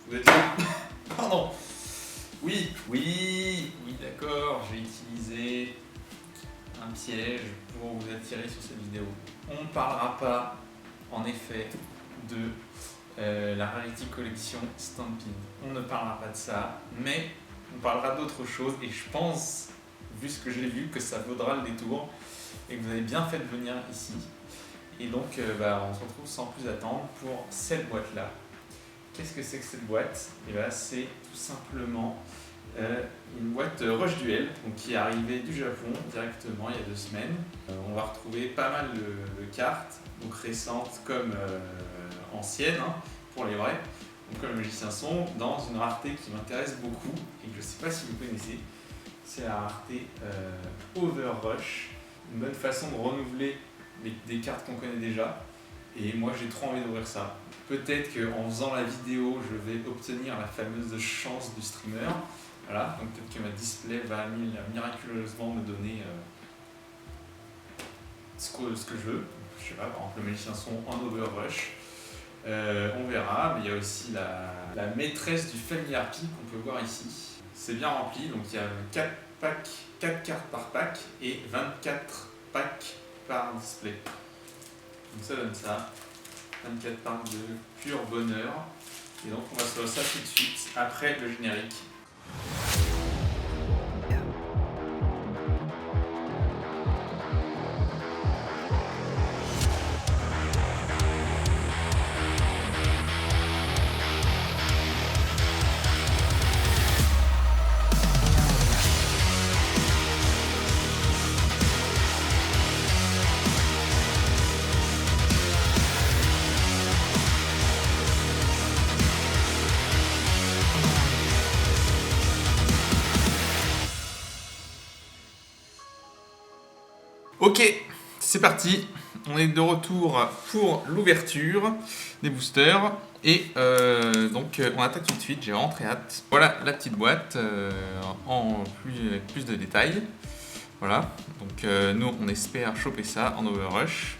Vous êtes là? Pardon. Oui, d'accord, j'ai utilisé un piège pour vous attirer sur cette vidéo. On ne parlera pas, en effet, de la Rarity Collection Stampin'. On ne parlera pas de ça, mais on parlera d'autre chose et je pense, vu ce que j'ai vu, que ça vaudra le détour et que vous avez bien fait de venir ici. Et donc, on se retrouve sans plus attendre pour cette boîte-là. Qu'est-ce que c'est que cette boîte? Et c'est tout simplement une boîte Rush Duel, donc qui est arrivée du Japon directement il y a 2 semaines. On va retrouver pas mal de cartes, donc récentes comme anciennes, pour les vrais, donc comme le Magicien Sombre, dans une rareté qui m'intéresse beaucoup et que je ne sais pas si vous connaissez. C'est la rareté Overrush, une bonne façon de renouveler des cartes qu'on connaît déjà. Et moi j'ai trop envie d'ouvrir ça. Peut-être qu'en faisant la vidéo, je vais obtenir la fameuse chance du streamer. Voilà, donc peut-être que ma display va miraculeusement me donner ce que je veux. Je sais pas, par exemple le Magicien Sombre en Overrush. On verra, mais il y a aussi la maîtresse du Familiar Pick qu'on peut voir ici. C'est bien rempli, donc il y a 4 cartes par pack et 24 packs par display. Donc ça donne ça, 24 packs de pur bonheur. Et donc on va se voir ça tout de suite après le générique. Ok, c'est parti. On est de retour pour l'ouverture des boosters. Et donc on attaque tout de suite, j'ai vraiment très hâte. Voilà la petite boîte avec plus de détails. Voilà, donc nous on espère choper ça en Overrush.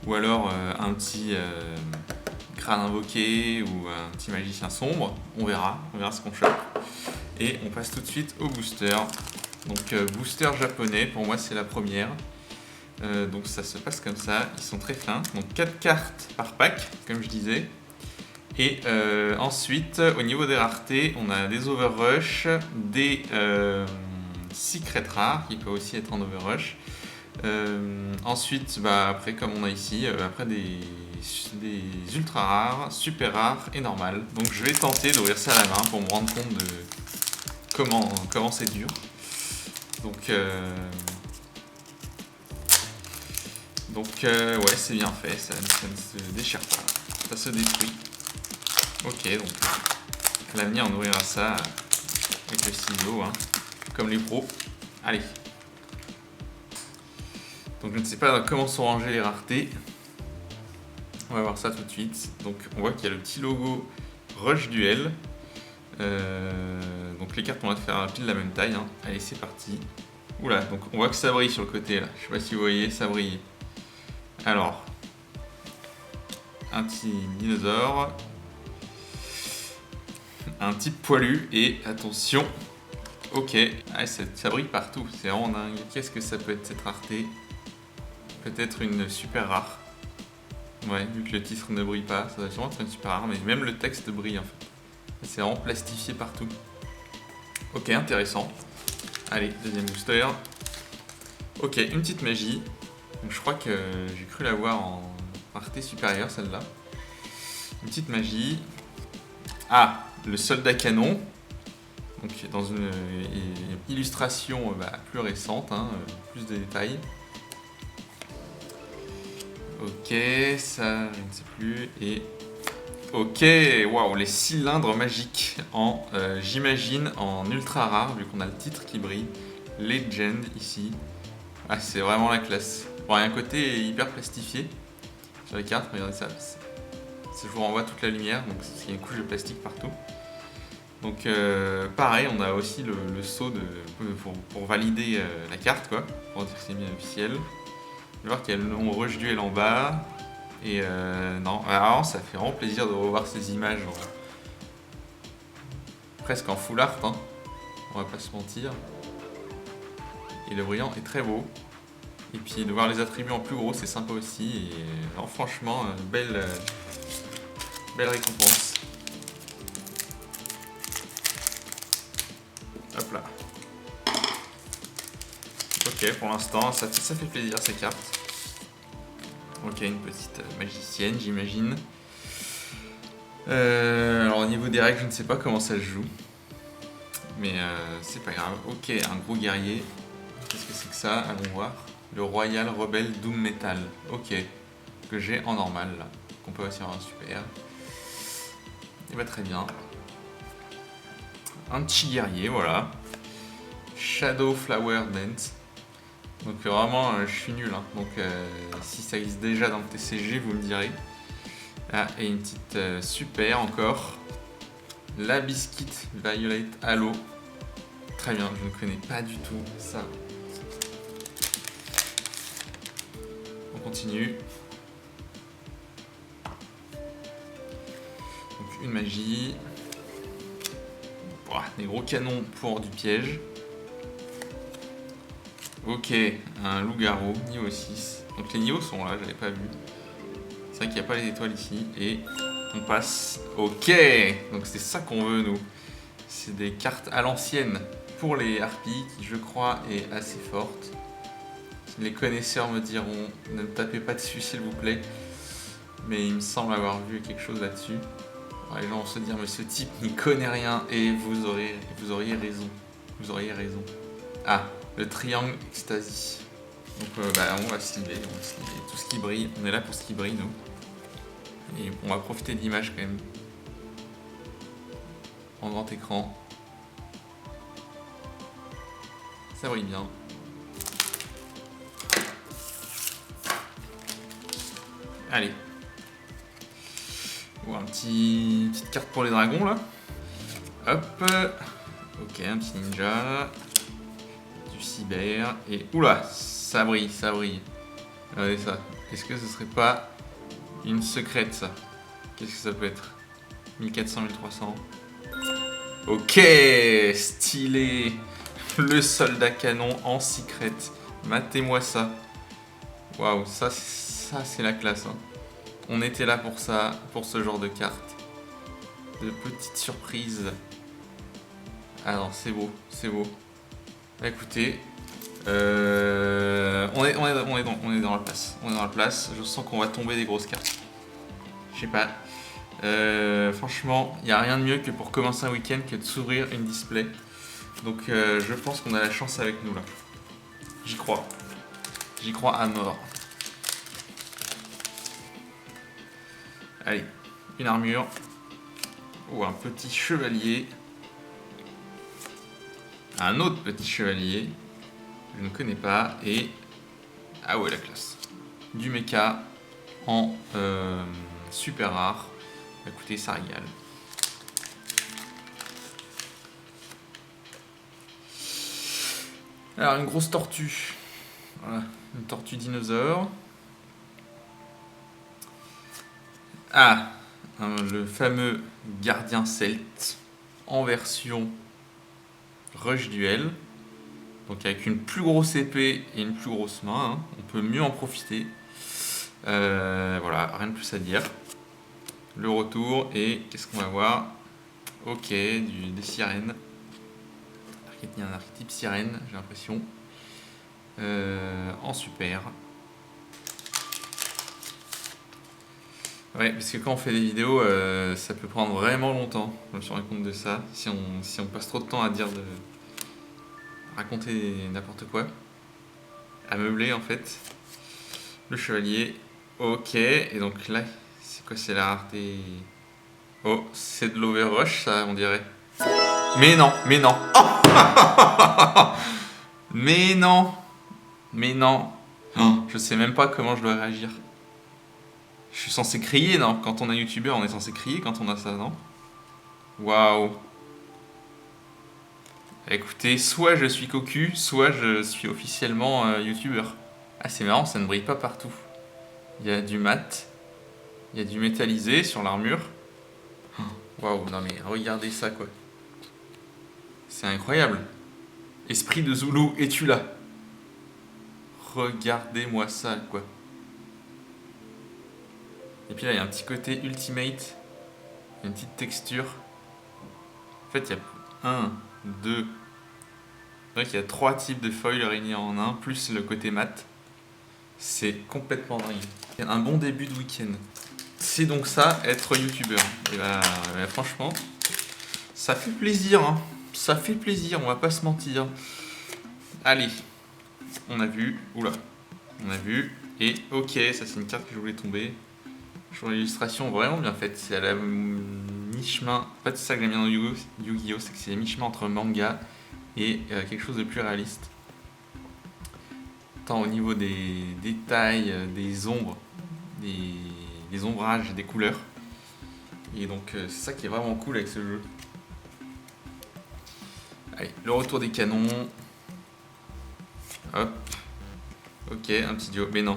Ou alors un petit crâne invoqué ou un petit Magicien Sombre. On verra ce qu'on chope. Et on passe tout de suite au booster. Donc booster japonais, pour moi c'est la première. Donc ça se passe comme ça, ils sont très fins. Donc 4 cartes par pack, comme je disais. Et ensuite, au niveau des raretés, on a des Overrush, des Secret rares, qui peuvent aussi être en Overrush. Ensuite, après comme on a ici, après des ultra rares, super rares et normales. Donc je vais tenter d'ouvrir ça à la main pour me rendre compte de comment c'est dur. Donc ouais, c'est bien fait, ça ne se déchire pas, ça se détruit. Ok, donc à l'avenir on ouvrira ça avec le ciseau, comme les pros. Allez. Donc je ne sais pas comment sont rangées les raretés. On va voir ça tout de suite. Donc on voit qu'il y a le petit logo Rush Duel. Donc les cartes on va faire pile la même taille. Allez, c'est parti. Oula, donc on voit que ça brille sur le côté là. Je sais pas si vous voyez, ça brille. Alors, un petit dinosaure, un type poilu et attention. Ok, ça brille partout, c'est vraiment dingue. Qu'est-ce que ça peut être cette rareté? Peut-être une super rare. Ouais, vu que le titre ne brille pas, ça doit sûrement être une super rare, mais même le texte brille en fait. C'est vraiment plastifié partout. Ok, intéressant. Allez, deuxième booster. Ok, une petite magie. Donc, je crois que j'ai cru la voir en rareté supérieure, celle-là. Une petite magie. Ah, le soldat canon. Donc dans une illustration plus récente, plus de détails. Ok, ça, je ne sais plus. Et ok, waouh, les cylindres magiques j'imagine, en ultra rare, vu qu'on a le titre qui brille. Legend ici. Ah, c'est vraiment la classe. Bon, il y a un côté hyper plastifié sur les cartes, regardez ça. Je vous renvoie toute la lumière, donc il y a une couche de plastique partout. Donc pareil, on a aussi le sceau pour valider la carte, quoi, pour dire que c'est bien officiel. Vous allez voir qu'il y a le nom Rush Duel en bas. Et non, alors ça fait vraiment plaisir de revoir ces images presque en full art, hein. On va pas se mentir. Et le brillant est très beau. Et puis de voir les attributs en plus gros, c'est sympa aussi. Et non, franchement, belle récompense. Hop là. Ok, pour l'instant, ça fait plaisir ces cartes. Ok, une petite magicienne, j'imagine. Alors au niveau des règles, je ne sais pas comment ça se joue. Mais c'est pas grave. Ok, un gros guerrier. Qu'est-ce que c'est que ça? Allons voir. Le Royal Rebel Doom Metal. Ok. Que j'ai en normal là. Qu'on peut aussi avoir un super. Et bah très bien. Un petit guerrier, voilà. Shadow Flower Dance. Donc vraiment, je suis nul. Hein. Donc si ça existe déjà dans le TCG, vous me direz. Ah, et une petite super encore. La Biscuit Violet Halo. Très bien, je ne connais pas du tout ça. On continue. Donc une magie. Ouah, des gros canons pour du piège. Ok, un loup-garou, niveau 6. Donc les niveaux sont là, j'avais pas vu. C'est vrai qu'il n'y a pas les étoiles ici. Et on passe. Ok, donc c'est ça qu'on veut nous. C'est des cartes à l'ancienne pour les harpies qui je crois est assez forte. Les connaisseurs me diront, ne me tapez pas dessus s'il vous plaît. Mais il me semble avoir vu quelque chose là-dessus. Alors, les gens vont se dire, mais ce type n'y connaît rien. Et vous auriez raison. Vous auriez raison. Ah, le triangle ecstasy. Donc on va se liber, tout ce qui brille. On est là pour ce qui brille nous. Et on va profiter de l'image quand même. En grand écran. Ça brille bien. Allez. Ou petite carte pour les dragons là. Hop. Ok, un petit ninja. Du cyber. Et oula, ça brille, ça brille. Regardez ça. Est-ce que ce serait pas une secrète ça? Qu'est-ce que ça peut être? 1400, 1300. Ok, stylé. Le soldat canon en secret. Matez-moi ça. Waouh, ça c'est la classe. Hein. On était là pour ça, pour ce genre de carte. De petites surprises. Ah non, c'est beau, c'est beau. Bah, écoutez, on est dans la place. On est dans la place. Je sens qu'on va tomber des grosses cartes. Je sais pas. Franchement, il n'y a rien de mieux que pour commencer un week-end que de s'ouvrir une display. Donc je pense qu'on a la chance avec nous là. J'y crois. J'y crois à mort. Allez, une armure. Ou un petit chevalier. Un autre petit chevalier. Je ne connais pas. Et... ah ouais, la classe. Du mecha en super rare. Écoutez, ça régale. Alors, une grosse tortue. Voilà, une tortue dinosaure. Ah, le fameux gardien celte en version Rush Duel. Donc avec une plus grosse épée et une plus grosse main, hein. On peut mieux en profiter. Voilà, rien de plus à dire. Le retour et qu'est-ce qu'on va voir? Ok, des sirènes. Il y a un archétype sirène, j'ai l'impression. En super. Ouais, parce que quand on fait des vidéos, ça peut prendre vraiment longtemps. Je me suis rendu compte de ça. Si on passe trop de temps à dire raconter n'importe quoi. À meubler en fait. Le chevalier. Ok, et donc là, c'est quoi? C'est la rareté. Oh, c'est de l'Overrush ça, on dirait. Mais non, mais non. Mais non. Mais non. Oh, je sais même pas comment je dois réagir. Je suis censé crier, non? Quand on est youtubeur, on est censé crier quand on a ça, non? Waouh. Écoutez, soit je suis cocu, soit je suis officiellement youtubeur. Ah, c'est marrant, ça ne brille pas partout. Il y a du mat, il y a du métallisé sur l'armure. Waouh, non mais regardez ça quoi. C'est incroyable. Esprit de Zulu, es-tu là? Regardez-moi ça, quoi. Et puis là, il y a un petit côté ultimate. Une petite texture. En fait, il y a 1, 2... C'est vrai qu'il y a 3 types de foil réunis en un, plus le côté mat. C'est complètement dingue. Un bon début de week-end. C'est donc ça, être youtubeur. Et bah, franchement, ça fait plaisir. Hein. Ça fait plaisir, on va pas se mentir. Allez, on a vu. Oula, on a vu. Et ok, ça c'est une carte que je voulais tomber. Je trouve l'illustration vraiment bien faite. C'est à la mi-chemin. En fait, c'est ça que j'aime bien dans Yu-Gi-Oh! C'est que c'est mi-chemin entre manga et quelque chose de plus réaliste. Tant au niveau des détails, des ombres, des ombrages, des couleurs. Et donc c'est ça qui est vraiment cool avec ce jeu. Allez, le retour des canons. Hop. Ok, un petit duo. Mais non.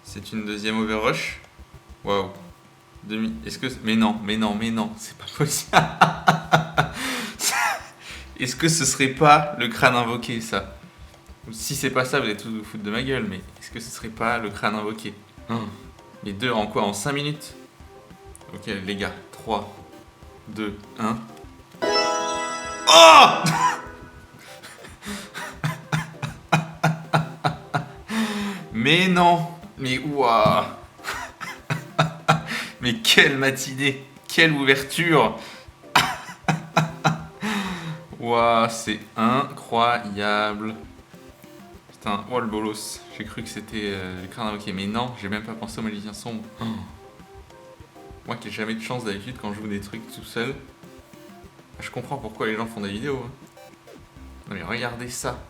C'est une deuxième overrush. Waouh. Est-ce que... Mais non. C'est pas possible. Est-ce que ce serait pas le crâne invoqué, ça? Si c'est pas ça, vous êtes tous vous foutre de ma gueule, mais est-ce que ce serait pas le crâne invoqué? Les deux en quoi? En 5 minutes? Ok, les gars. 3, 2, 1. Oh! Mais non! Mais ouah! Mais quelle matinée! Quelle ouverture! Ouah, c'est incroyable! Putain, oh le bolos! J'ai cru que c'était le crâne invoqué, mais non, j'ai même pas pensé au magicien sombre. Moi qui ai jamais de chance d'habitude quand je joue des trucs tout seul, je comprends pourquoi les gens font des vidéos. Hein. Non mais regardez ça!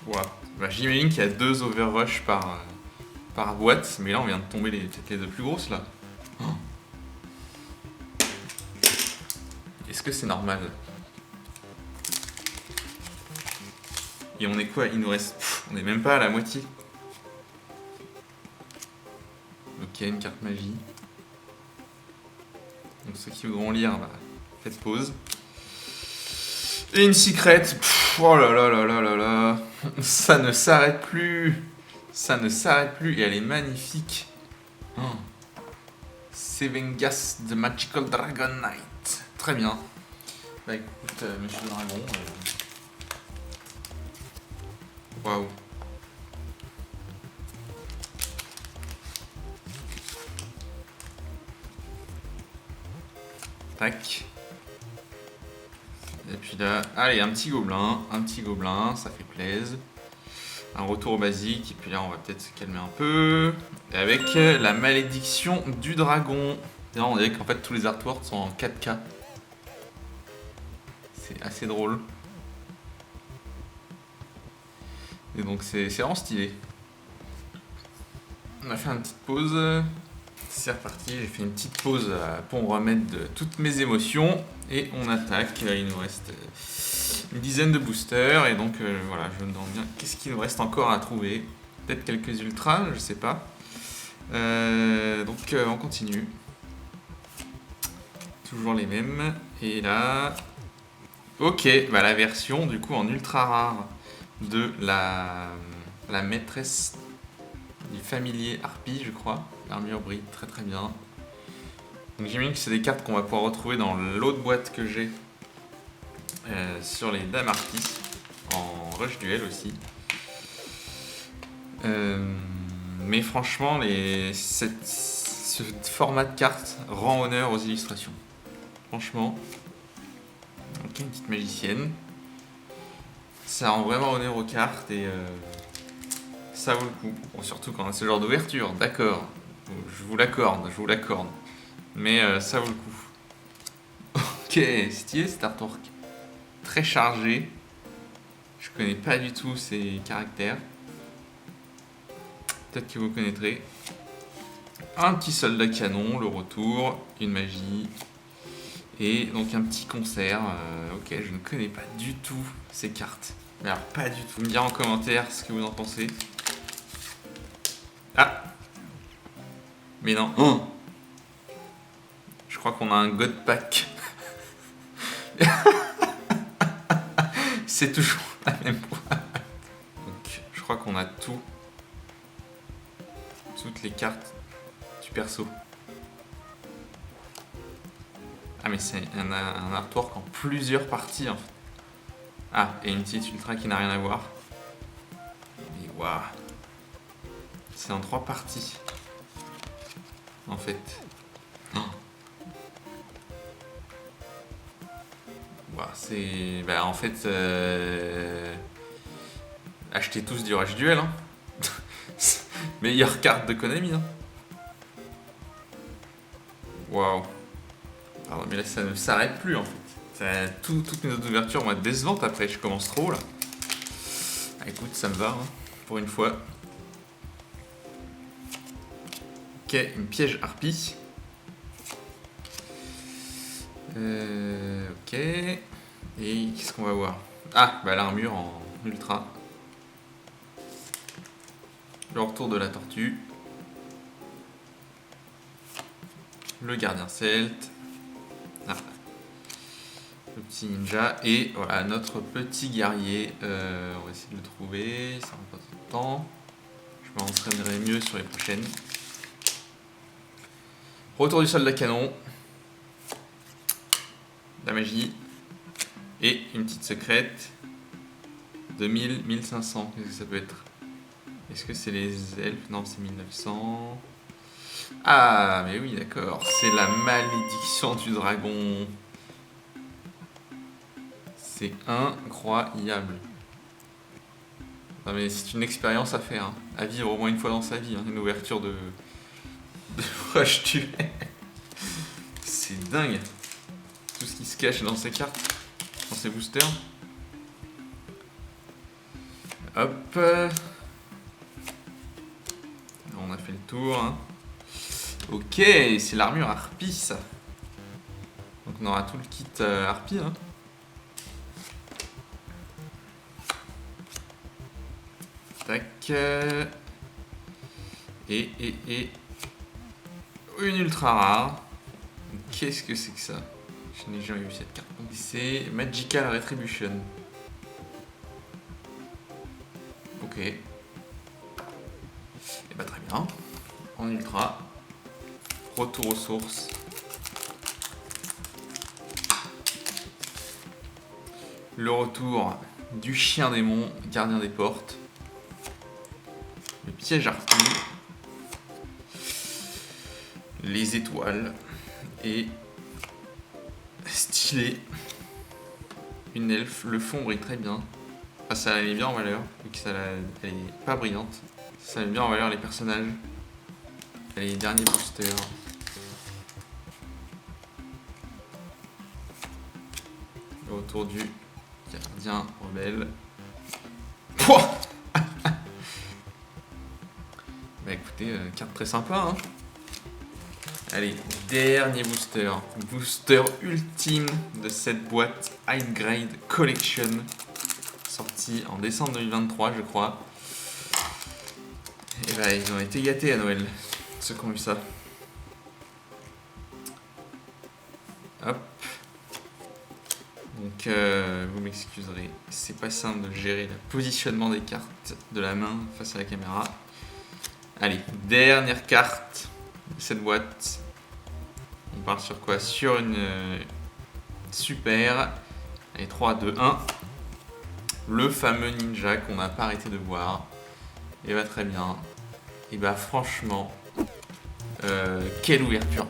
Wow. Bah, j'imagine qu'il y a 2 overrush par boîte, mais là on vient de tomber peut-être les 2 plus grosses là. Est-ce que c'est normal? Et on est quoi? Il nous reste... on est même pas à la moitié. Ok, une carte magie. Donc ceux qui voudront lire, bah, faites pause. Et une secret. Oh là là là là là là. Ça ne s'arrête plus. Ça ne s'arrête plus et elle est magnifique. Sevengas de Magical Dragon Knight. Très bien. Bah écoute, Monsieur le Dragon. Waouh. Tac. Et puis là, allez, un petit gobelin, ça fait plaisir. Un retour basique, et puis là on va peut-être se calmer un peu. Et avec la malédiction du dragon. Et là, on dirait qu'en fait tous les artworks sont en 4K. C'est assez drôle. Et donc c'est vraiment stylé. On a fait une petite pause. C'est reparti, j'ai fait une petite pause pour me remettre de toutes mes émotions. Et on attaque, il nous reste une dizaine de boosters. Et donc voilà, je me demande bien qu'est-ce qu'il nous reste encore à trouver. Peut-être quelques ultras, je sais pas. Donc on continue. Toujours les mêmes. Et là... Ok, bah la version du coup en ultra rare de la maîtresse du familier Harpie, je crois. L'armure brille très très bien. Donc j'imagine que c'est des cartes qu'on va pouvoir retrouver dans l'autre boîte que j'ai sur les dames Harpie, en rush duel aussi. Mais franchement, ce format de carte rend honneur aux illustrations. Franchement, ok, une petite magicienne. Ça rend vraiment honneur aux cartes et ça vaut le coup. Bon, surtout quand on a ce genre d'ouverture, d'accord. Je vous l'accorde. Mais ça vaut le coup. Ok, stylé cet artwork. Très chargé. Je connais pas du tout ces caractères. Peut-être que vous connaîtrez. Un petit soldat canon, le retour, une magie. Et donc un petit concert. Ok, je ne connais pas du tout ces cartes. Mais alors pas du tout. Vous me direz en commentaire ce que vous en pensez. Ah! Mais non. Je crois qu'on a un God Pack. C'est toujours la même boîte. Donc, je crois qu'on a tout. Toutes les cartes du perso. Ah, mais c'est un artwork en plusieurs parties en fait. Ah, et une petite ultra qui n'a rien à voir. Mais waouh! C'est en 3 parties. En fait. Oh. Wow, c'est. Bah, en fait. Achetez tous du Rush Duel. Hein. Meilleure carte de Konami. Hein. Waouh. Alors, mais là, ça ne s'arrête plus en fait. Toutes mes autres ouvertures vont être décevantes après. Je commence trop là. Ah, écoute, ça me va. Hein, pour une fois. Ok, une piège harpie. Ok. Et qu'est-ce qu'on va voir? Ah, bah l'armure en ultra. Le retour de la tortue. Le gardien celte. Ah. Le petit ninja. Et voilà notre petit guerrier. On va essayer de le trouver. Ça va pas trop de temps. Je m'entraînerai mieux sur les prochaines. Retour du soldat canon. La magie. Et une petite secrète. De 1000, 1500. Qu'est-ce que ça peut être? Est-ce que c'est les elfes? Non, c'est 1900. Ah, mais oui, d'accord. C'est la malédiction du dragon. C'est incroyable. Non, mais c'est une expérience à faire. Hein. À vivre au moins une fois dans sa vie. Hein. Une ouverture de Rush Duel. C'est dingue. Tout ce qui se cache dans ces cartes. Dans ces boosters. Hop. On a fait le tour. Hein. Ok, c'est l'armure harpie ça. Donc on aura tout le kit harpie. Hein. Tac. Et une ultra rare. Qu'est-ce que c'est que ça? Je n'ai jamais vu cette carte. C'est Magical Retribution. Ok. Et bah très bien. En ultra. Retour aux sources. Le retour du chien démon, gardien des portes. Le piège harpie. Les étoiles. Et stylé. Une elfe. Le fond brille très bien. Ah, ça la met bien en valeur. Vu que elle est pas brillante. Ça met bien en valeur les personnages. Les derniers boosters. Le retour du gardien rebelle. Pouah. Bah écoutez, carte très sympa. Hein. Allez, dernier booster. Booster ultime de cette boîte High Grade Collection. Sorti en décembre 2023, je crois. Et bah, ils ont été gâtés à Noël, ceux qui ont eu ça. Hop. Donc, vous m'excuserez, c'est pas simple de gérer le positionnement des cartes de la main face à la caméra. Allez, dernière carte de cette boîte. On part sur quoi? Sur une super. Allez, 3, 2, 1. Le fameux ninja qu'on n'a pas arrêté de voir. Et bah très bien. Et bah franchement, quelle ouverture.